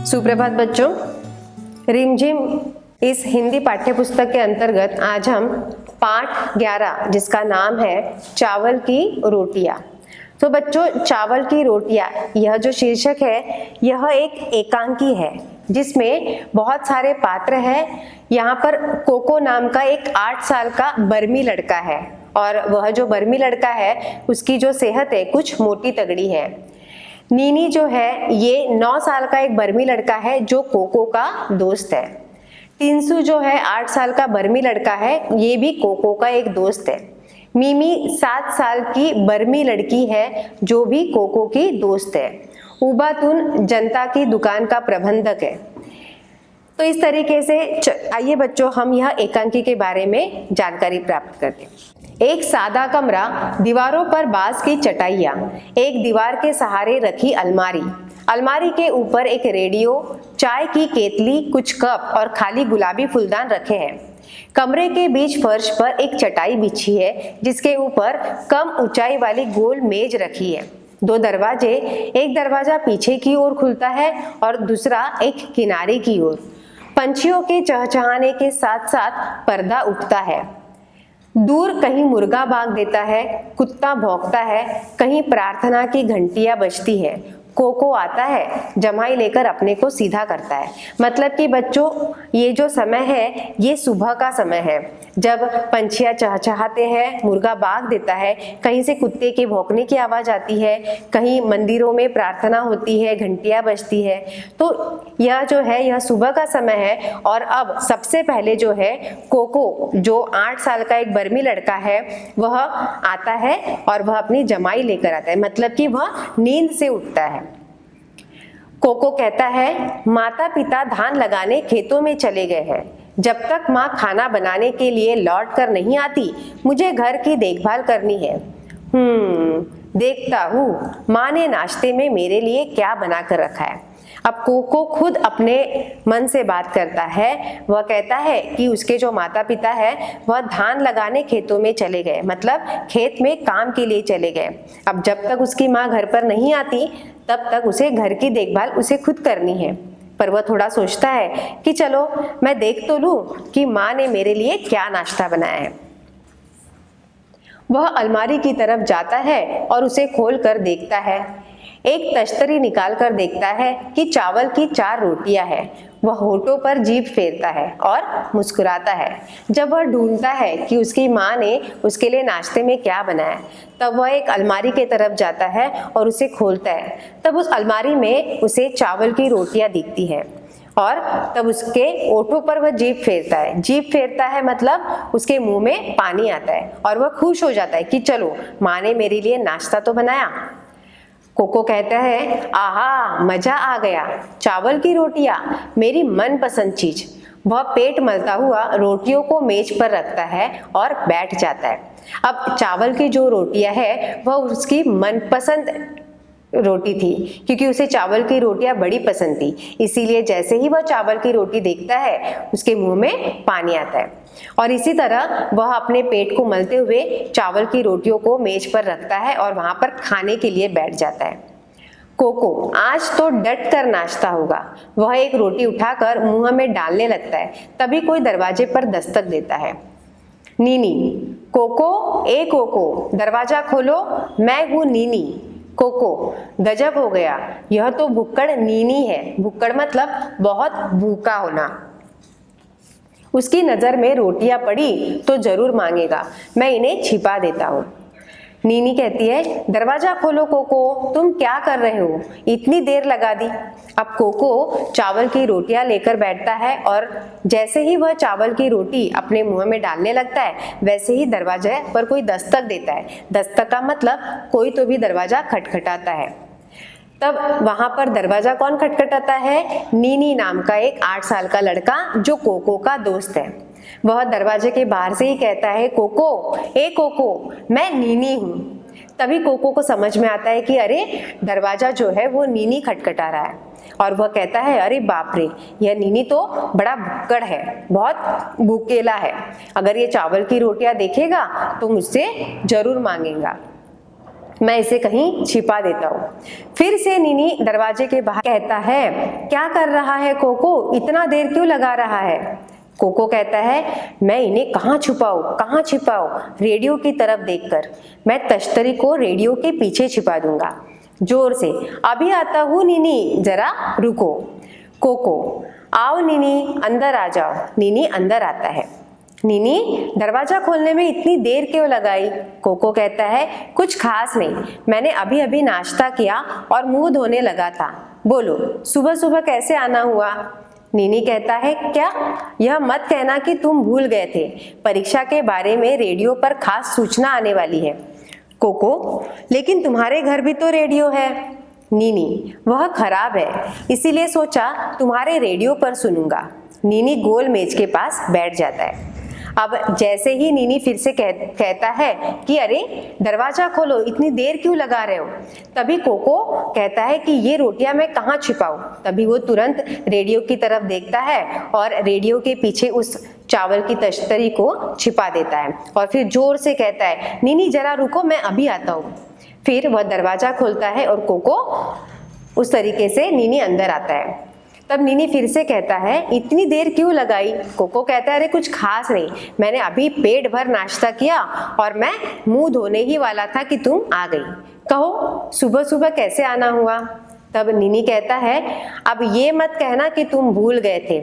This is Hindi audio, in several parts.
सुप्रभात बच्चों। रिमझिम इस हिंदी पाठ्य पुस्तक के अंतर्गत आज हम पाठ 11 जिसका नाम है चावल की रोटियां। तो बच्चों, चावल की रोटियां यह जो शीर्षक है यह एक एकांकी है जिसमें बहुत सारे पात्र हैं। यहाँ पर कोको नाम का एक 8 साल का बर्मी लड़का है और वह जो बर्मी लड़का है उसकी जो सेहत है कुछ मोटी तगड़ी है। नीनी जो है ये 9 साल का एक बर्मी लड़का है जो कोको का दोस्त है। टिंसू जो है 8 साल का बर्मी लड़का है, ये भी कोको का एक दोस्त है। मिमी 7 साल की बर्मी लड़की है जो भी कोको की दोस्त है। उबातुन जनता की दुकान का प्रबंधक है। तो इस तरीके से आइए बच्चों हम यह एकांकी के बारे में जानकारी प्राप्त करते हैं। एक सादा कमरा, दीवारों पर बांस की चटाइयाँ, एक दीवार के सहारे रखी अलमारी, अलमारी के ऊपर एक रेडियो, चाय की केतली, कुछ कप और खाली गुलाबी फूलदान रखे हैं। कमरे के बीच फर्श पर एक चटाई बिछी है जिसके ऊपर कम ऊंचाई वाली गोल मेज रखी है। 2 दरवाजे, एक दरवाजा पीछे की ओर खुलता है और दूसरा एक किनारे की ओर। पंछियों के चहचहाने के साथ साथ पर्दा उठता है। दूर कहीं मुर्गा भाग देता है, कुत्ता भौंकता है, कहीं प्रार्थना की घंटियां बजती है। कोको आता है, जमाई लेकर अपने को सीधा करता है। मतलब कि बच्चों ये जो समय है ये सुबह का समय है जब पंछियां चहचहाते हैं, मुर्गा भाग देता है, कहीं से कुत्ते के भौंकने की आवाज आती है, कहीं मंदिरों में प्रार्थना होती है, घंटियां बजती है। तो यह जो है यह सुबह का समय है। और अब सबसे पहले जो है कोको जो 8 साल का एक बर्मी लड़का है वह आता है और वह अपनी जमाई लेकर आता है। मतलब कि वह नींद से उठता है। कोको कहता है, माता पिता धान लगाने खेतों में चले गए हैं। जब तक माँ खाना बनाने के लिए लौट कर नहीं आती मुझे घर की देखभाल करनी है। देखता हूँ माँ ने नाश्ते में मेरे लिए क्या बना कर रखा है। अब कोको खुद अपने मन से बात करता है। वह कहता है कि उसके जो माता पिता है वह धान लगाने खेतों में चले गए, मतलब खेत में काम के लिए चले गए। अब जब तक उसकी माँ घर पर नहीं आती तब तक उसे घर की देखभाल उसे खुद करनी है। पर वह थोड़ा सोचता है कि चलो मैं देख तो लूं कि माँ ने मेरे लिए क्या नाश्ता बनाया है। वह अलमारी की तरफ जाता है और उसे खोल कर देखता है। एक तश्तरी निकाल कर देखता है कि चावल की 4 रोटियां हैं। वह होठों पर जीभ फेरता है और मुस्कुराता है। जब वह ढूंढता है कि उसकी माँ ने उसके लिए नाश्ते में क्या बनाया, तब वह एक अलमारी के तरफ जाता है और उसे खोलता है। तब उस अलमारी में उसे चावल की रोटियां दिखती है और तब उसके होठों पर वह जीभ फेरता है। जीभ फेरता है मतलब उसके मुंह में पानी आता है और वह खुश हो जाता है कि चलो माँ ने मेरे लिए नाश्ता तो बनाया। कोको कहता है, आहा मजा आ गया, चावल की रोटियां मेरी मनपसंद चीज। वह पेट मलता हुआ रोटियों को मेज पर रखता है और बैठ जाता है। अब चावल की जो रोटियां है वह उसकी मनपसंद रोटी थी क्योंकि उसे चावल की रोटियां बड़ी पसंद थी। इसीलिए जैसे ही वह चावल की रोटी देखता है उसके मुंह में पानी आता है। और इसी तरह वह अपने पेट को मलते हुए चावल की रोटियों को मेज पर रखता है और वहां पर खाने के लिए बैठ जाता है। कोको आज तो डट कर नाश्ता होगा। वह एक रोटी उठाकर मुंह में डालने लगता है। तभी कोई दरवाजे पर दस्तक देता है। नीनी, कोको, ए कोको दरवाजा खोलो, मैं हूँ नीनी। कोको, गजब हो गया, यह तो भुक्कड़ नीनी है। भुक्कड़ मतलब बहुत भूखा होना। उसकी नजर में रोटियां पड़ी तो जरूर मांगेगा, मैं इन्हें छिपा देता हूँ। नीनी कहती है, दरवाजा खोलो कोको, तुम क्या कर रहे हो, इतनी देर लगा दी। अब कोको चावल की रोटियां लेकर बैठता है और जैसे ही वह चावल की रोटी अपने मुंह में डालने लगता है वैसे ही दरवाजे पर कोई दस्तक देता है। दस्तक का मतलब कोई तो भी दरवाजा खटखटाता है। तब वहां पर दरवाजा कौन खटखटाता है? नीनी नाम का एक 8 साल का लड़का जो कोको का दोस्त है। वह दरवाजे के बाहर से ही कहता है, कोको, ए कोको, मैं नीनी हूँ। तभी कोको को समझ में आता है कि अरे दरवाजा जो है वो नीनी खटखटा रहा है। और वह कहता है, अरे बाप रे, यह नीनी तो बड़ा भुक्कड़ है, बहुत भूकेला है। अगर ये चावल की रोटियां देखेगा तो मुझसे जरूर मांगेगा। मैं इसे कहीं छिपा देता हूँ। फिर से नीनी दरवाजे के बाहर कहता है, क्या कर रहा है कोको, इतना देर क्यों लगा रहा है? कोको कहता है, मैं इन्हें कहाँ छुपाऊँ, कहाँ छिपाऊँ? रेडियो की तरफ देखकर मैं तश्तरी को रेडियो के पीछे छिपा दूंगा। जोर से, अभी आता हूँ नीनी, जरा रुको। कोको, आओ नीनी, अंदर आ जाओ। नीनी अंदर आता है। नीनी, दरवाजा खोलने में इतनी देर क्यों लगाई? कोको कहता है, कुछ खास नहीं, मैंने अभी अभी नाश्ता किया और मुंह धोने लगा था। बोलो, सुबह सुबह कैसे आना हुआ? नीनी कहता है, क्या? यह मत कहना कि तुम भूल गए थे, परीक्षा के बारे में रेडियो पर खास सूचना आने वाली है। कोको, लेकिन तुम्हारे घर भी तो रेडियो है। नीनी, वह खराब है, इसीलिए सोचा तुम्हारे रेडियो पर सुनूंगा। नीनी गोल मेज के पास बैठ जाता है। अब जैसे ही नीनी फिर से कहता है कि अरे दरवाजा खोलो, इतनी देर क्यों लगा रहे हो, तभी कोको कहता है कि ये रोटियां मैं कहाँ छिपाऊं। तभी वो तुरंत रेडियो की तरफ देखता है और रेडियो के पीछे उस चावल की तश्तरी को छिपा देता है और फिर जोर से कहता है, नीनी जरा रुको, मैं अभी आता हूँ। फिर वह दरवाजा खोलता है और कोको उस तरीके से नीनी अंदर आता है। तब नीनी फिर से कहता है, इतनी देर क्यों लगाई? कोको कहता है, अरे कुछ खास नहीं, मैंने अभी पेट भर नाश्ता किया और मैं मुंह धोने ही वाला था कि तुम आ गई। कहो, सुबह सुबह कैसे आना हुआ? तब नीनी कहता है, अब ये मत कहना कि तुम भूल गए थे,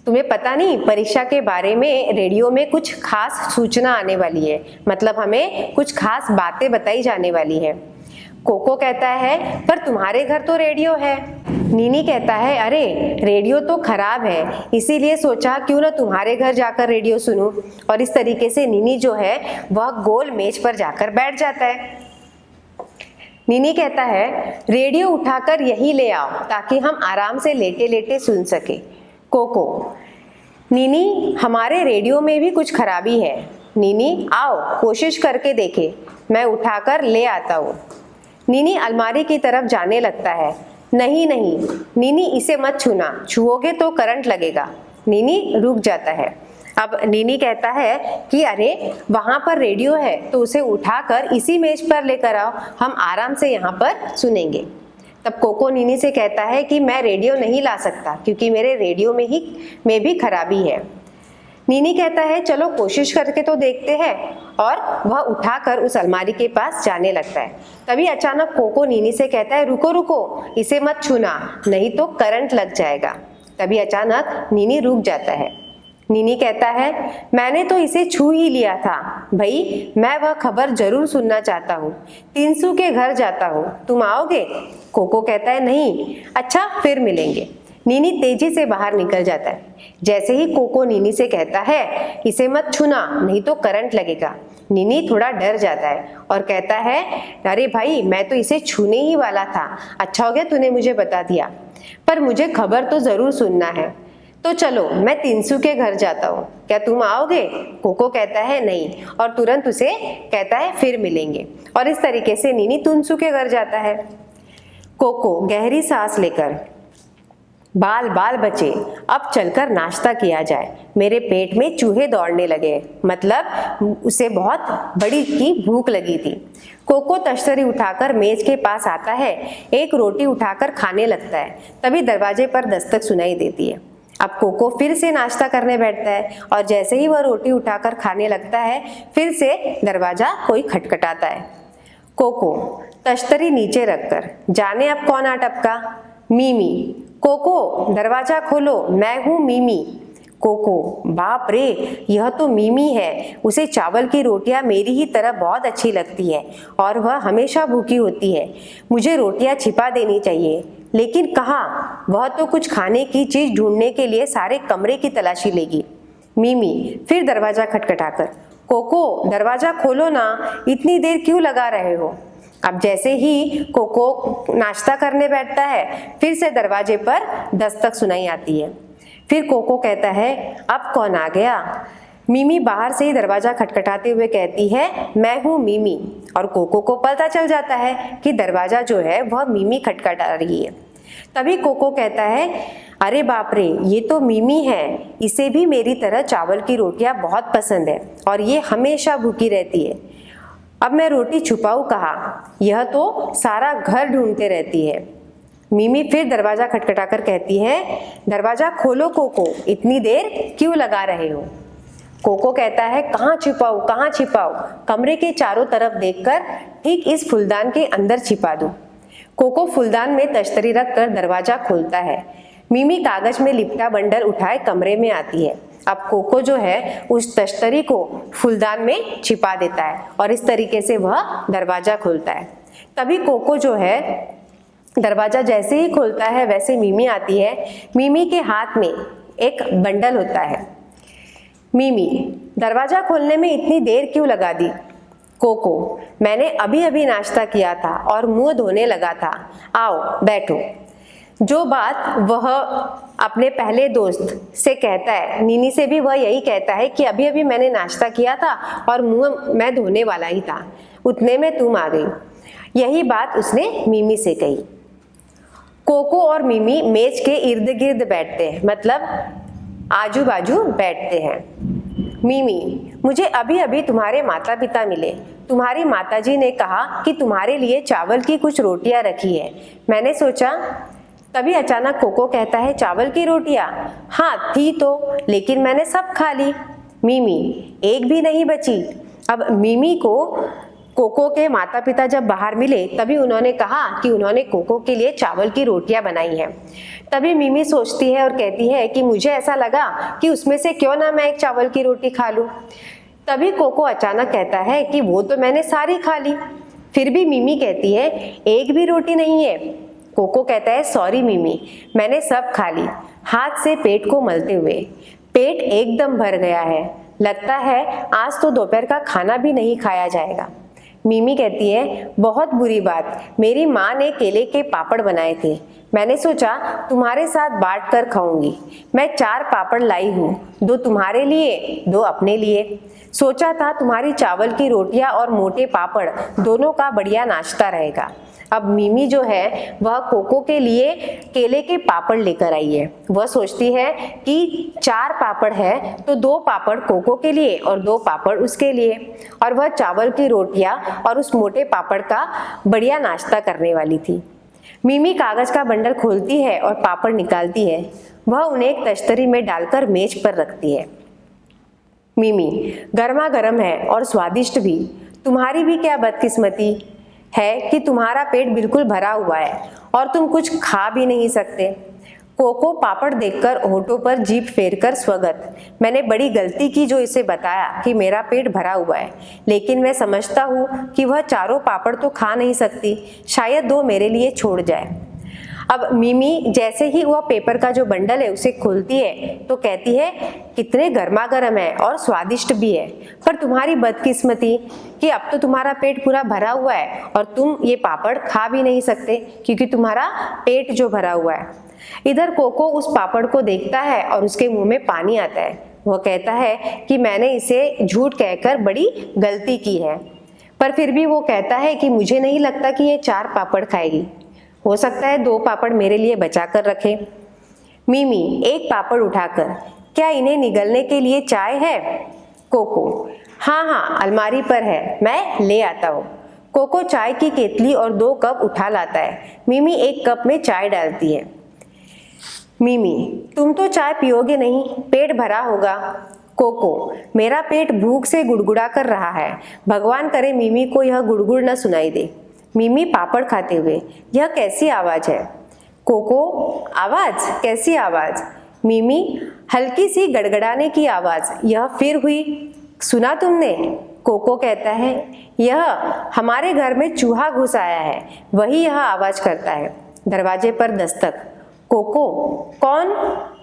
तुम्हें पता नहीं परीक्षा के बारे में रेडियो में कुछ खास सूचना आने वाली है, मतलब हमें कुछ खास बातें बताई जाने वाली है। कोको कहता है, पर तुम्हारे घर तो रेडियो है। नीनी कहता है, अरे रेडियो तो खराब है, इसीलिए सोचा क्यों ना तुम्हारे घर जाकर रेडियो सुनूं। और इस तरीके से नीनी जो है वह गोल मेज पर जाकर बैठ जाता है। नीनी कहता है, रेडियो उठाकर यहीं ले आओ ताकि हम आराम से लेटे लेटे सुन सके। कोको, नीनी हमारे रेडियो में भी कुछ खराबी है। नीनी, आओ कोशिश करके देखे, मैं उठाकर ले आता हूँ। नीनी अलमारी की तरफ जाने लगता है। नहीं नहीं नीनी, इसे मत छूना, छुओगे तो करंट लगेगा। नीनी रुक जाता है। अब नीनी कहता है कि अरे वहाँ पर रेडियो है तो उसे उठाकर इसी मेज पर लेकर आओ, हम आराम से यहाँ पर सुनेंगे। तब कोको नीनी से कहता है कि मैं रेडियो नहीं ला सकता क्योंकि मेरे रेडियो में भी खराबी है। नीनी कहता है, चलो कोशिश करके तो देखते हैं, और वह उठाकर उस अलमारी के पास जाने लगता है। तभी अचानक कोको नीनी से कहता है, रुको रुको, इसे मत छूना, नहीं तो करंट लग जाएगा। तभी अचानक नीनी रुक जाता है। नीनी कहता है, मैंने तो इसे छू ही लिया था भाई, मैं वह खबर जरूर सुनना चाहता हूँ, तिनसु के घर जाता हूँ, तुम आओगे? कोको कहता है, नहीं। अच्छा, फिर मिलेंगे। नीनी तेजी से बाहर निकल जाता है। जैसे ही कोको नीनी से कहता है, इसे मत छूना नहीं तो करंट लगेगा, नीनी थोड़ा डर जाता है और कहता है, अरे भाई मैं तो इसे छूने ही वाला था, अच्छा हो गया तूने मुझे बता दिया, पर मुझे खबर तो जरूर सुनना है, तो चलो मैं तिनसु के घर जाता हूँ, क्या तुम आओगे? कोको कहता है नहीं, और तुरंत उसे कहता है फिर मिलेंगे। और इस तरीके से नीनी तिनसु के घर जाता है। कोको गहरी सांस लेकर, बाल बाल बचे, अब चलकर नाश्ता किया जाए, मेरे पेट में चूहे दौड़ने लगे, मतलब उसे बहुत बड़ी की भूख लगी थी। कोको तश्तरी उठाकर मेज के पास आता है, एक रोटी उठाकर खाने लगता है। तभी दरवाजे पर दस्तक सुनाई देती है। अब कोको फिर से नाश्ता करने बैठता है और जैसे ही वह रोटी उठाकर खाने लगता है, फिर से दरवाजा कोई खटखटाता है। कोको तश्तरी नीचे रखकर, जाने अब कौन आ टपका? मीमी। कोको दरवाजा खोलो, मैं हूँ मीमी। कोको, बाप रे, यह तो मीमी है, उसे चावल की रोटियां मेरी ही तरह बहुत अच्छी लगती है और वह हमेशा भूखी होती है, मुझे रोटियां छिपा देनी चाहिए, लेकिन कहाँ? वह तो कुछ खाने की चीज ढूंढने के लिए सारे कमरे की तलाशी लेगी। मीमी फिर दरवाजा खटखटाकर, कोको दरवाजा खोलो ना, इतनी देर क्यों लगा रहे हो? अब जैसे ही कोको नाश्ता करने बैठता है, फिर से दरवाजे पर दस्तक सुनाई आती है। फिर कोको कहता है, अब कौन आ गया? मीमी बाहर से ही दरवाजा खटखटाते हुए कहती है, मैं हूँ मीमी। और कोको को पता चल जाता है कि दरवाजा जो है वह मीमी खटखटा रही है। तभी कोको कहता है, अरे बाप रे, ये तो मीमी है, इसे भी मेरी तरह चावल की रोटियां बहुत पसंद है और ये हमेशा भूखी रहती है। अब मैं रोटी छुपाऊं कहाँ, यह तो सारा घर ढूंढते रहती है। मिमी फिर दरवाजा खटखटाकर कहती है, दरवाजा खोलो कोको, इतनी देर क्यों लगा रहे हो। कोको कहता है, कहाँ छिपाऊं कहाँ छिपाऊं, कमरे के चारों तरफ देखकर ठीक इस फूलदान के अंदर छिपा दूं। कोको फूलदान में तश्तरी रखकर दरवाजा खोलता है। मिमी कागज में लिपटा बंडल उठाए कमरे में आती है। अब कोको जो है उस तश्तरी को फूलदान में छिपा देता है और इस तरीके से वह दरवाजा खोलता है। तभी कोको जो है दरवाजा जैसे ही खोलता है वैसे मिमी आती है। मिमी के हाथ में एक बंडल होता है। मिमी, दरवाजा खोलने में इतनी देर क्यों लगा दी। कोको, मैंने अभी अभी नाश्ता किया था और मुंह धोने लगा था, आओ बैठो। जो बात वह अपने पहले दोस्त से कहता है, नीनी से भी वह यही कहता है कि अभी अभी मैंने नाश्ता किया था और मुंह मैं धोने वाला ही था, उतने में तुम आ गई। यही बात उसने मिमी से कही। कोको और मिमी मेज के इर्द गिर्द बैठते हैं, मतलब आजू बाजू बैठते हैं। मिमी, मुझे अभी अभी तुम्हारे माता पिता मिले। तुम्हारी माताजी ने कहा कि तुम्हारे लिए चावल की कुछ रोटियां रखी है। मैंने सोचा। तभी अचानक कोको कहता है, चावल की रोटियां? हाँ थी तो, लेकिन मैंने सब खा ली। मिमी, एक भी नहीं बची। अब मिमी को कोको के माता पिता जब बाहर मिले तभी उन्होंने कहा कि उन्होंने कोको के लिए चावल की रोटियां बनाई हैं। तभी मिमी सोचती है और कहती है कि मुझे ऐसा लगा कि उसमें से क्यों ना मैं एक चावल की रोटी खा लूं। तभी कोको अचानक कहता है कि वो तो मैंने सारी खा ली। फिर भी मिमी कहती है, एक भी रोटी नहीं है। कोको कहता है, सॉरी मिमी, मैंने सब खा ली, हाथ से पेट को मलते हुए। पेट एकदम भर गया है, लगता है आज तो दोपहर का खाना भी नहीं खाया जाएगा। मिमी कहती है, बहुत बुरी बात, मेरी माँ ने केले के पापड़ बनाए थे, मैंने सोचा तुम्हारे साथ बांट कर खाऊंगी। मैं 4 पापड़ लाई हूँ, 2 तुम्हारे लिए 2 अपने लिए। सोचा था तुम्हारी चावल की रोटियां और मोटे पापड़ दोनों का बढ़िया नाश्ता रहेगा। अब मिमी जो है वह कोको के लिए केले के पापड़ लेकर आई है। वह सोचती है कि 4 पापड़ है तो 2 पापड़ कोको के लिए और 2 पापड़ उसके लिए, और वह चावल की रोटियां और उस मोटे पापड़ का बढ़िया नाश्ता करने वाली थी। मिमी कागज का बंडल खोलती है और पापड़ निकालती है। वह उन्हें एक तश्तरी में डालकर मेज पर रखती है। मिमी, गर्मा गर्म है और स्वादिष्ट भी। तुम्हारी भी क्या बदकिस्मती है कि तुम्हारा पेट बिल्कुल भरा हुआ है और तुम कुछ खा भी नहीं सकते। कोको पापड़ देखकर होठों पर जीभ फेरकर स्वगत, मैंने बड़ी गलती की जो इसे बताया कि मेरा पेट भरा हुआ है, लेकिन मैं समझता हूँ कि वह 4 पापड़ तो खा नहीं सकती, शायद 2 मेरे लिए छोड़ जाए। अब मिमी जैसे ही वह पेपर का जो बंडल है उसे खोलती है तो कहती है, कितने गर्मा गर्म है और स्वादिष्ट भी है, पर तुम्हारी बदकिस्मती कि अब तो तुम्हारा पेट पूरा भरा हुआ है और तुम ये पापड़ खा भी नहीं सकते क्योंकि तुम्हारा पेट जो भरा हुआ है। इधर कोको उस पापड़ को देखता है और उसके मुंह में पानी आता है। वह कहता है कि मैंने इसे झूठ कहकर बड़ी गलती की है, पर फिर भी वो कहता है कि मुझे नहीं लगता कि ये 4 पापड़ खाएगी, हो सकता है 2 पापड़ मेरे लिए बचा कर रखे। मिमी एक पापड़ उठाकर, क्या इन्हें निगलने के लिए चाय है? कोको, हाँ हाँ अलमारी पर है, मैं ले आता हूँ। कोको चाय की केतली और 2 कप उठा लाता है। मिमी एक कप में चाय डालती है। मिमी, तुम तो चाय पियोगे नहीं, पेट भरा होगा। कोको, मेरा पेट भूख से गुड़गुड़ा कर रहा है, भगवान करे मिमी को यह गुड़गुड़ न सुनाई दे। मिमी पापड़ खाते हुए, यह कैसी आवाज है? कोको, आवाज? कैसी आवाज? मिमी, हल्की सी गड़गड़ाने की आवाज, यह फिर हुई, सुना तुमने? कोको कहता है, यह हमारे घर में चूहा घुस आया है, वही यह आवाज करता है। दरवाजे पर दस्तक। कोको, कौन?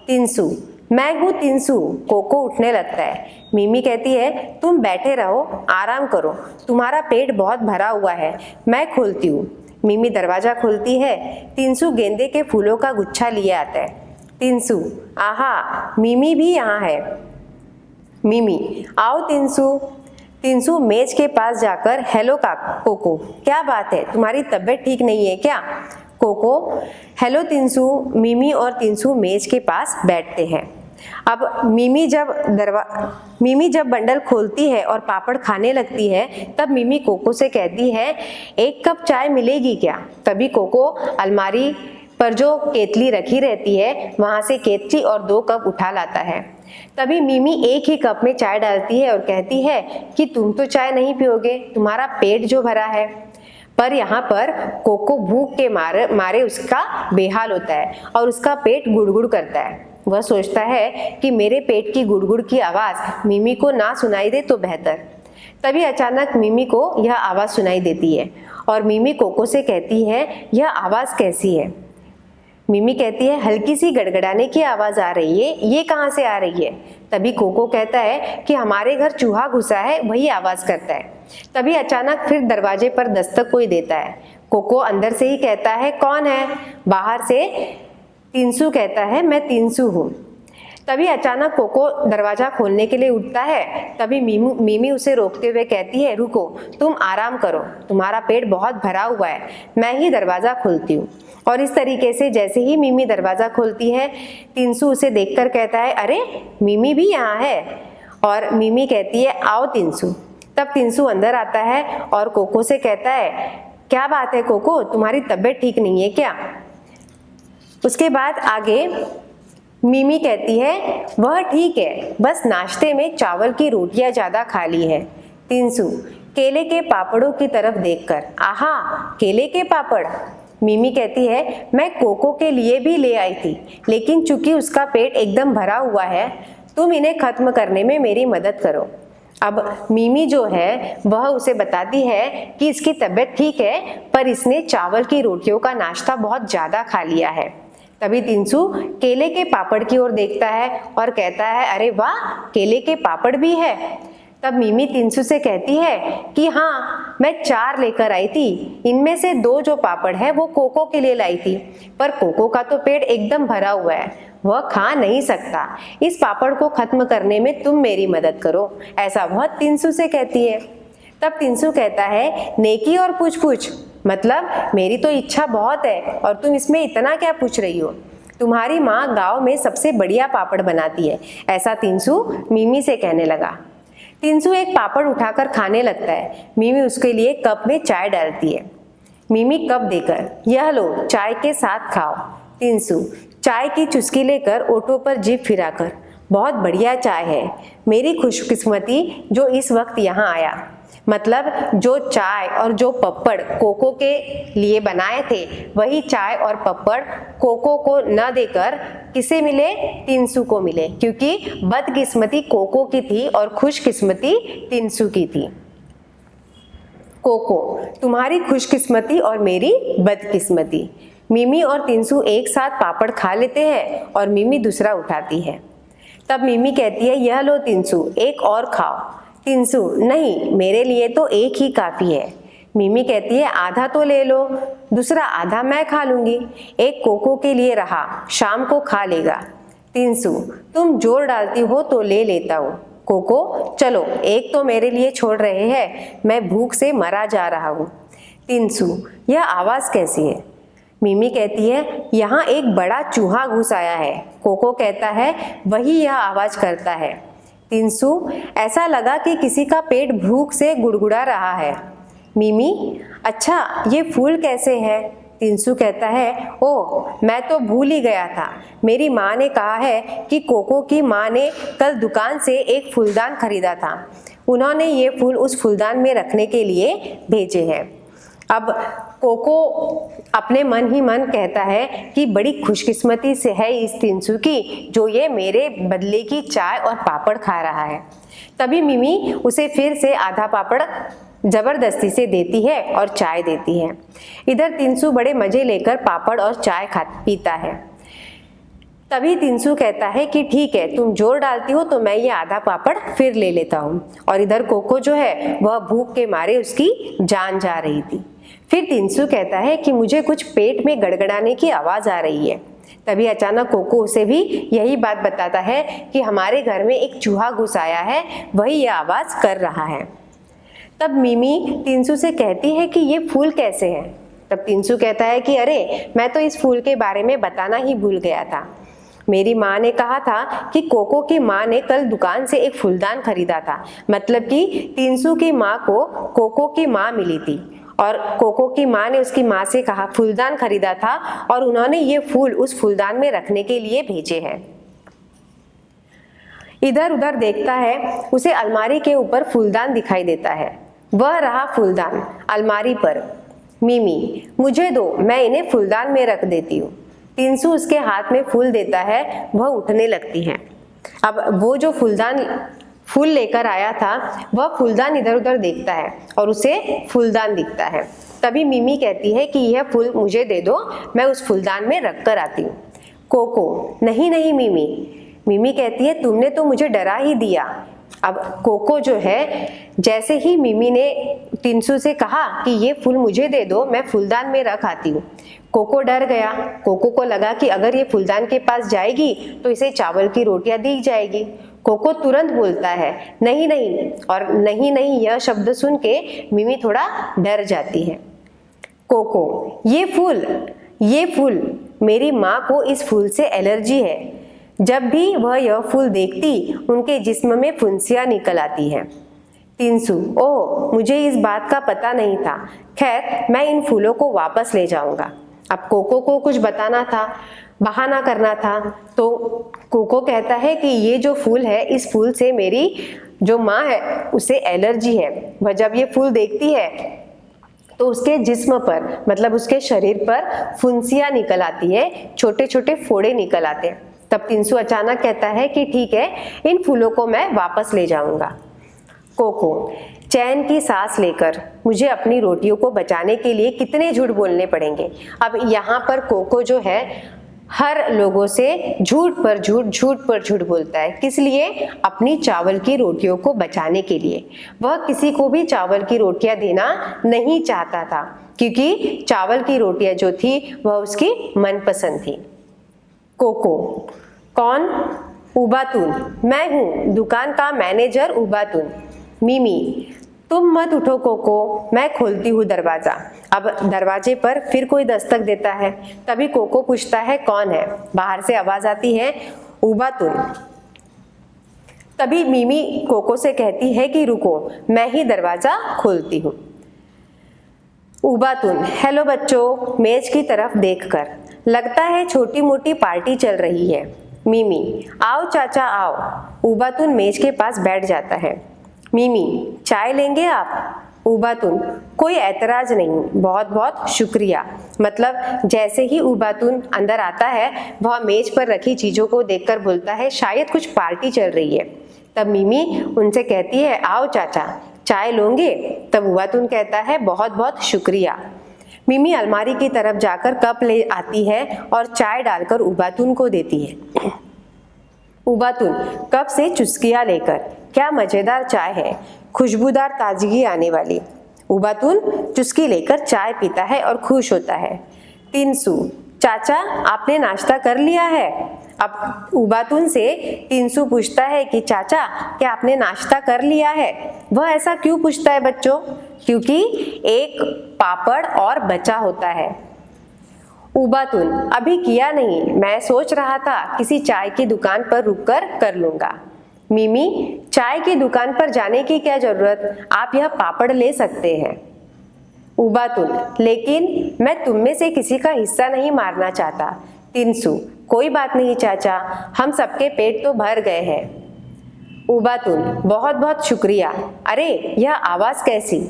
तिनसु, मैं हूँ तिनसु। कोको उठने लगता है। मिमी कहती है, तुम बैठे रहो, आराम करो, तुम्हारा पेट बहुत भरा हुआ है, मैं खोलती हूँ। मिमी दरवाजा खोलती है। तिनसु गेंदे के फूलों का गुच्छा लिए आता है। तिनसु, आहा, मिमी भी यहाँ है। मिमी, आओ तिनसु। तिनसु मेज के पास जाकर, हेलो कोको, क्या बात है, तुम्हारी तबीयत ठीक नहीं है क्या? Coco, hello Tinsu. मिमी और तिनसु मेज के पास बैठते हैं। अब मिमी जब बंडल खोलती है और पापड़ खाने लगती है, तब मिमी कोको से कहती है, एक कप चाय मिलेगी क्या? तभी कोको अलमारी पर जो केतली रखी रहती है वहां से केतली और 2 कप उठा लाता है। तभी मिमी एक ही कप में चाय डालती है और कहती है कि तुम तो चाय नहीं पियोगे, तुम्हारा पेट जो भरा है। पर यहाँ पर कोको भूख के मारे उसका बेहाल होता है और उसका पेट गुड़गुड़ करता है। वह सोचता है कि मेरे पेट की गुड़गुड़ की आवाज़ मिमी को ना सुनाई दे तो बेहतर। तभी अचानक मिमी को यह आवाज़ सुनाई देती है और मिमी कोको से कहती है, यह आवाज़ कैसी है? मिमी कहती है, हल्की सी गड़गड़ाने की आवाज़ आ रही है, ये कहाँ से आ रही है? तभी कोको कहता है कि हमारे घर चूहा घुसा है, वही आवाज़ करता है। तभी अचानक फिर दरवाजे पर दस्तक कोई देता है। कोको अंदर से ही कहता है, कौन है? बाहर से तिनसु कहता है, मैं तिनसु हूँ। तभी अचानक कोको दरवाजा खोलने के लिए उठता है। तभी मिमी उसे रोकते हुए कहती है, रुको, तुम आराम करो, तुम्हारा पेट बहुत भरा हुआ है, मैं ही दरवाज़ा खोलती हूँ। और इस तरीके से जैसे ही मिमी दरवाज़ा खोलती है, तिनसु उसे देखकर कहता है, अरे मिमी भी यहाँ है। और मिमी कहती है, आओ तिनसु। तब तिनसु अंदर आता है और कोको से कहता है, क्या बात है कोको, तुम्हारी तबीयत ठीक नहीं है क्या? उसके बाद आगे मिमी कहती है, वह ठीक है, बस नाश्ते में चावल की रोटियां ज़्यादा खा ली है। तिनसु केले के पापड़ों की तरफ देखकर, आहा, केले के पापड़। मिमी कहती है, मैं कोको के लिए भी ले आई थी, लेकिन चूंकि उसका पेट एकदम भरा हुआ है, तुम इन्हें खत्म करने में मेरी मदद करो। अब मिमी जो है वह उसे बताती है कि इसकी तबीयत ठीक है, पर इसने चावल की रोटियों का नाश्ता बहुत ज़्यादा खा लिया है। तभी तिनसु केले के पापड़ की ओर देखता है और कहता है, अरे वाह, केले के पापड़ भी है। तब मिमी तिनसु से कहती है कि हाँ, मैं 4 लेकर आई थी, इनमें से 2 जो पापड़ है वो कोको के लिए लाई थी, पर कोको का तो पेट एकदम भरा हुआ है, वह खा नहीं सकता। इस पापड़ को खत्म करने में तुम मेरी मदद करो, ऐसा वह तिनसु से कहती है। तब तिनसु कहता है, नेकी और पूछ-पूछ, मतलब मेरी तो इच्छा बहुत है और तुम इसमें इतना क्या पूछ रही हो? तुम्हारी माँ गांव में सबसे बढ़िया पापड़ बनाती है, ऐसा तिनसु मिमी से कहने लगा। तिनसु एक पापड़ उठाकर खाने लगता है। मिमी उसके लिए कप में चाय डालती है। मिमी कप देकर, यह लो, चाय के साथ खाओ। तिनसु चाय की चुस्की लेकर ओठों पर जीभ फिराकर, बहुत बढ़िया चाय है, मेरी खुशकिस्मती जो इस वक्त यहाँ आया। मतलब जो चाय और जो पपड़ कोको के लिए बनाए थे, वही चाय और पपड़ कोको को न देकर किसे मिले? तिनसु को मिले, क्योंकि बदकिस्मती कोको की थी और खुशकिस्मती तिनसु की थी। कोको, तुम्हारी खुशकिस्मती और मेरी बदकिस्मती। मिमी और तिनसु एक साथ पापड़ खा लेते हैं और मिमी दूसरा उठाती है। तब मिमी कहती है, यह लो तिनसु, एक और खाओ। तिनसु, नहीं, मेरे लिए तो एक ही काफ़ी है। मिमी कहती है, आधा तो ले लो, दूसरा आधा मैं खा लूँगी, एक कोको के लिए रहा, शाम को खा लेगा। तिनसु, तुम जोर डालती हो तो ले लेता हूँ। कोको, चलो, एक तो मेरे लिए छोड़ रहे हैं, मैं भूख से मरा जा रहा हूँ। तिनसु, यह आवाज़ कैसी है? मिमी कहती है, यहाँ एक बड़ा चूहा घुस आया है। कोको कहता है, वही यह आवाज़ करता है। तिनसु, ऐसा लगा कि किसी का पेट भूख से गुड़गुड़ा रहा है। मिमी, अच्छा, ये फूल कैसे है? तिनसु कहता है, ओह, मैं तो भूल ही गया था, मेरी माँ ने कहा है कि कोको की माँ ने कल दुकान से एक फूलदान खरीदा था, उन्होंने ये फूल उस फूलदान में रखने के लिए भेजे हैं। अब कोको अपने मन ही मन कहता है कि बड़ी खुशकिस्मती से है इस तिनसु की, जो ये मेरे बदले की चाय और पापड़ खा रहा है। तभी मिमी उसे फिर से आधा पापड़ जबरदस्ती से देती है और चाय देती है। इधर तिनसु बड़े मजे लेकर पापड़ और चाय पीता है। तभी तिनसु कहता है कि ठीक है, तुम जोर डालती हो तो मैं ये आधा पापड़ फिर ले लेता हूँ। और इधर कोको जो है वह भूख के मारे उसकी जान जा रही थी। फिर तिनसु कहता है कि मुझे कुछ पेट में गड़गड़ाने की आवाज़ आ रही है। तभी अचानक कोको उसे भी यही बात बताता है कि हमारे घर में एक चूहा घुस आया है, वही यह आवाज़ कर रहा है। तब मिमी तिनसु से कहती है कि ये फूल कैसे हैं? तब तिनसु कहता है कि अरे, मैं तो इस फूल के बारे में बताना ही भूल गया था। मेरी माँ ने कहा था कि कोको की माँ ने कल दुकान से एक फूलदान खरीदा था। मतलब कि टिंसू की माँ को कोको की माँ मिली थी और कोको की माँ ने उसकी माँ से कहा फूलदान खरीदा था और उन्होंने ये फूल उस फूलदान में रखने के लिए भेजे हैं। इधर उधर देखता है, उसे अलमारी के ऊपर फूलदान दिखाई देता है। वह रहा फूलदान अलमारी पर। मिमी, मुझे दो, मैं इन्हें फूलदान में रख देती हूँ। टिंसू उसके हाथ में फूल देता है, वह उठने लगती है। अब वो जो फूल लेकर आया था, वह फूलदान इधर उधर देखता है और उसे फूलदान दिखता है। तभी मिमी कहती है कि यह फूल मुझे दे दो, मैं उस फूलदान में रख कर आती हूँ। कोको, नहीं नहीं मिमी। मिमी कहती है तुमने तो मुझे डरा ही दिया। अब कोको जो है, जैसे ही मिमी ने टिंसू से कहा कि ये फूल मुझे दे दो, मैं फूलदान में रख आती हूँ, कोको डर गया। कोको को लगा कि अगर ये फूलदान के पास जाएगी तो इसे चावल की रोटियां दी जाएगी। कोको तुरंत बोलता है नहीं नहीं, और नहीं नहीं यह शब्द सुन के मिमी थोड़ा डर जाती है। कोको, ये फूल, मेरी माँ को इस फूल से एलर्जी है। जब भी वह यह फूल देखती, उनके जिस्म में फुंसियाँ निकल आती हैं। टिंसू, ओह, मुझे इस बात का पता नहीं था। खैर, मैं इन फूलों को वापस ले जाऊंगा। अब कोको को कुछ बताना था, बहाना करना था, तो कोको कहता है कि ये जो फूल है, इस फूल से मेरी जो माँ है उसे एलर्जी है। वह जब ये फूल देखती है तो उसके जिस्म पर, मतलब उसके शरीर पर फुंसियाँ निकल आती है, छोटे छोटे फोड़े निकल आते हैं। तब टिंसू अचानक कहता है कि ठीक है, इन फूलों को मैं वापस ले जाऊंगा। कोको, चैन की सांस लेकर मुझे अपनी रोटियों को बचाने के लिए कितने झूठ बोलने पड़ेंगे। अब यहाँ पर कोको जो है हर लोगों से झूठ पर झूठ बोलता है। किस लिए? अपनी चावल की रोटियों को बचाने के लिए। वह किसी को भी चावल की रोटियां देना नहीं चाहता था, क्योंकि चावल की रोटियां जो थी वह उसकी मनपसंद थी। कोको, कौन? उबातून, मैं हूँ, दुकान का मैनेजर उबातून। मिमी, तुम मत उठो कोको, मैं खोलती हूँ दरवाजा। अब दरवाजे पर फिर कोई दस्तक देता है। तभी कोको पूछता है कौन है। बाहर से आवाज आती है उबातून। तभी मिमी कोको से कहती है कि रुको, मैं ही दरवाजा खोलती हूँ। उबातून, हेलो बच्चों, मेज की तरफ देखकर, लगता है छोटी मोटी पार्टी चल रही है। मिमी, आओ चाचा आओ। उबातून मेज के पास बैठ जाता है। मिमी, चाय लेंगे आप? उबातून, कोई ऐतराज नहीं, बहुत बहुत शुक्रिया। मतलब जैसे ही उबातून अंदर आता है, वह मेज पर रखी चीजों को देखकर बोलता है शायद कुछ पार्टी चल रही है। तब मिमी उनसे कहती है आओ चाचा, चाय लोगे? तब उबातून कहता है बहुत बहुत शुक्रिया। मिमी अलमारी की तरफ जाकर कप ले आती है और चाय डालकर उबातून को देती है। उबातून कप से चुस्कियां लेकर, क्या मजेदार चाय है, खुशबूदार ताजगी आने वाली। उबातून चुस्की लेकर चाय पीता है और खुश होता है। टिंसू, चाचा आपने नाश्ता कर लिया है? अब उबातून से टिंसू पूछता है कि चाचा क्या आपने नाश्ता कर लिया है? वह ऐसा क्यों पूछता है बच्चों? क्योंकि एक पापड़ और बचा होता है। उबातून, अभी किया नहीं, मैं सोच रहा था किसी चाय की दुकान पर रुककर कर लूंगा। मिमी, चाय की दुकान पर जाने की क्या जरूरत, आप यह पापड़ ले सकते हैं। उबातून, लेकिन मैं तुम में से किसी का हिस्सा नहीं मारना चाहता। टिंसू, कोई बात नहीं चाचा, हम सबके पेट तो भर गए हैं। उबातून, बहुत बहुत शुक्रिया। अरे यह आवाज कैसी?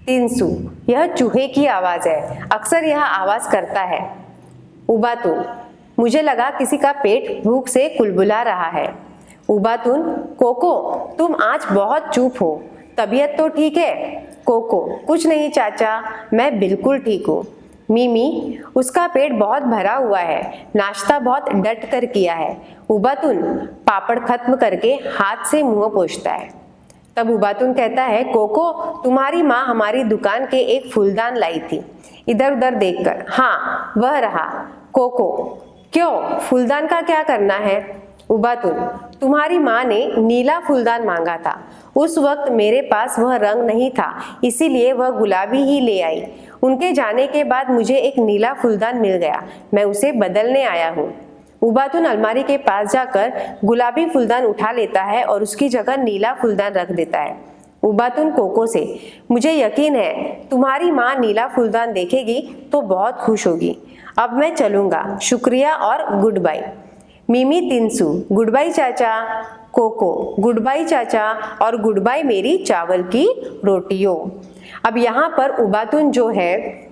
टिंसू, यह चूहे की आवाज है, अक्सर यह आवाज करता है। उबातून, मुझे लगा किसी का पेट भूख से कुलबुला रहा है। उबातून, कोको तुम आज बहुत चुप हो, तबीयत तो ठीक है? कोको, कुछ नहीं चाचा, मैं बिल्कुल ठीक हूँ। मिमी, उसका पेट बहुत भरा हुआ है, नाश्ता बहुत डट कर किया है। उबातून पापड़ खत्म करके हाथ से मुंह पोंछता है। तब उबातून कहता है कोको, तुम्हारी माँ हमारी दुकान के एक फूलदान लाई थी। इधर उधर देखकर, हाँ वह रहा। कोको, क्यों, फूलदान का क्या करना है? उबातून, तुम्हारी माँ ने नीला फूलदान मांगा था, उस वक्त मेरे पास वह रंग नहीं था, इसीलिए वह गुलाबी ही ले आई। उनके जाने के बाद मुझे एक नीला फूलदान मिल गया, मैं उसे बदलने आया हूँ। उबातुन अलमारी के पास जाकर गुलाबी फूलदान उठा लेता है और उसकी जगह नीला फूलदान रख देता है। उबातुन कोको से, मुझे यकीन है तुम्हारी माँ नीला फूलदान देखेगी तो बहुत खुश होगी। अब मैं चलूँगा, शुक्रिया और गुड बाय। मिमी तिनसु, गुड बाय चाचा। कोको, गुड बाय चाचा और गुड बाय मेरी चावल की रोटियों। अब यहाँ पर उबातुन जो है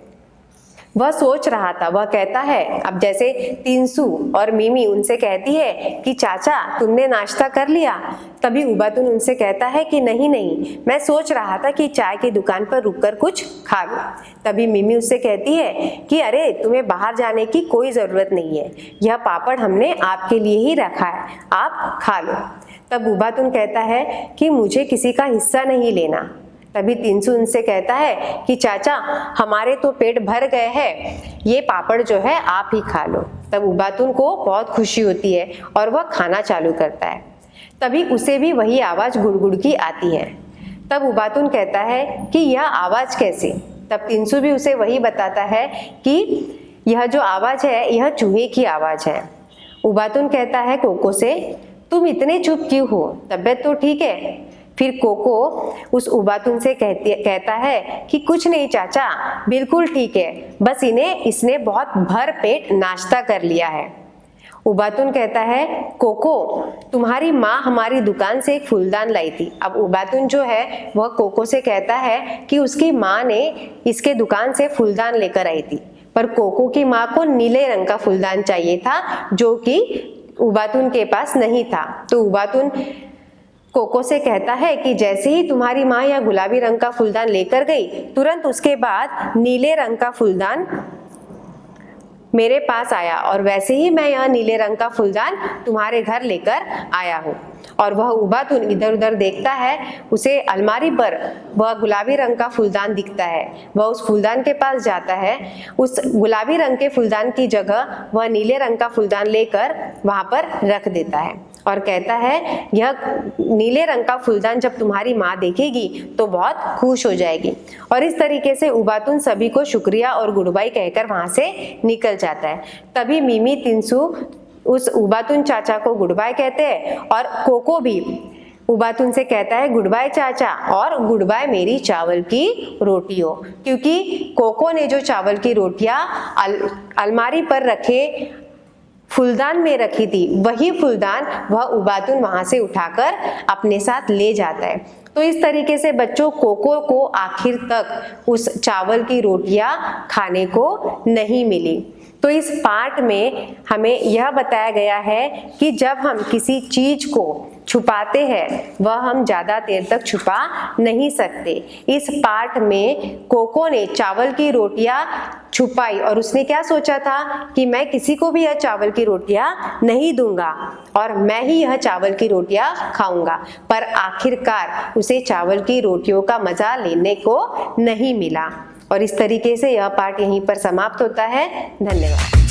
वह सोच रहा था, वह कहता है, अब जैसे तिनसु और मिमी उनसे कहती है कि चाचा तुमने नाश्ता कर लिया, तभी उबातुन उनसे कहता है कि नहीं नहीं, मैं सोच रहा था कि चाय की दुकान पर रुककर कुछ खा लूं। तभी मिमी उससे कहती है कि अरे तुम्हें बाहर जाने की कोई ज़रूरत नहीं है, यह पापड़ हमने आपके लिए ही रखा है, आप खा लो। तब उबातुन कहता है कि मुझे किसी का हिस्सा नहीं लेना। तभी तिनसु उनसे कहता है कि चाचा हमारे तो पेट भर गए हैं, ये पापड़ जो है आप ही खा लो। तब उबातुन को बहुत खुशी होती है और वह खाना चालू करता है। तभी उसे भी वही आवाज़ गुड़गुड़ की आती है। तब उबातुन कहता है कि यह आवाज़ कैसे? तब तिनसु भी उसे वही बताता है कि यह जो आवाज़ है यह चूहे की आवाज़ है। उबातुन कहता है कोको से, तुम इतने चुप क्यों हो, तबीयत तो ठीक है? फिर कोको उस उबातुन से कहता है कि कुछ नहीं चाचा, बिल्कुल ठीक है, बस इसने बहुत भर पेट नाश्ता कर लिया है। उबातुन कहता है कोको तुम्हारी माँ हमारी दुकान से एक फूलदान लाई थी। अब उबातुन जो है वह कोको से कहता है कि उसकी माँ ने इसके दुकान से फूलदान लेकर आई थी, पर कोको की माँ को नीले रंग का फूलदान चाहिए था जो कि उबातुन के पास नहीं था। तो उबातुन कोको से कहता है कि जैसे ही तुम्हारी माँ यह गुलाबी रंग का फूलदान लेकर गई, तुरंत उसके बाद नीले रंग का फूलदान मेरे पास आया और वैसे ही मैं यह नीले रंग का फूलदान तुम्हारे घर लेकर आया हूँ। और वह उबातुन इधर उधर देखता है, उसे अलमारी पर वह गुलाबी रंग का फूलदान दिखता है। वह उस फूलदान के पास जाता है, उस गुलाबी रंग के फूलदान की जगह वह नीले रंग का फूलदान लेकर वहाँ पर रख देता है और कहता है यह नीले रंग का फूलदान जब तुम्हारी माँ देखेगी तो बहुत खुश हो जाएगी। और इस तरीके से उबातुन सभी को शुक्रिया और गुड बाय कहकर वहाँ से निकल जाता है। तभी मिमी तिनसु उस उबातुन चाचा को गुड बाय कहते हैं और कोको भी उबातुन से कहता है गुड बाय चाचा और गुड बाय मेरी चावल की रोटियों, क्योंकि कोको ने जो चावल की रोटियां अलमारी पर रखे फूलदान में रखी थी, वही फूलदान वह उबातुन वहां से उठाकर अपने साथ ले जाता है। तो इस तरीके से बच्चों कोको को आखिर तक उस चावल की रोटियां खाने को नहीं मिली। तो इस पाठ में हमें यह बताया गया है कि जब हम किसी चीज को छुपाते हैं वह हम ज़्यादा देर तक छुपा नहीं सकते। इस पाठ में कोको ने चावल की रोटियां छुपाई और उसने क्या सोचा था कि मैं किसी को भी यह चावल की रोटियां नहीं दूंगा और मैं ही यह चावल की रोटियां खाऊंगा, पर आखिरकार उसे चावल की रोटियों का मजा लेने को नहीं मिला। और इस तरीके से यह पाठ यहीं पर समाप्त होता है। धन्यवाद।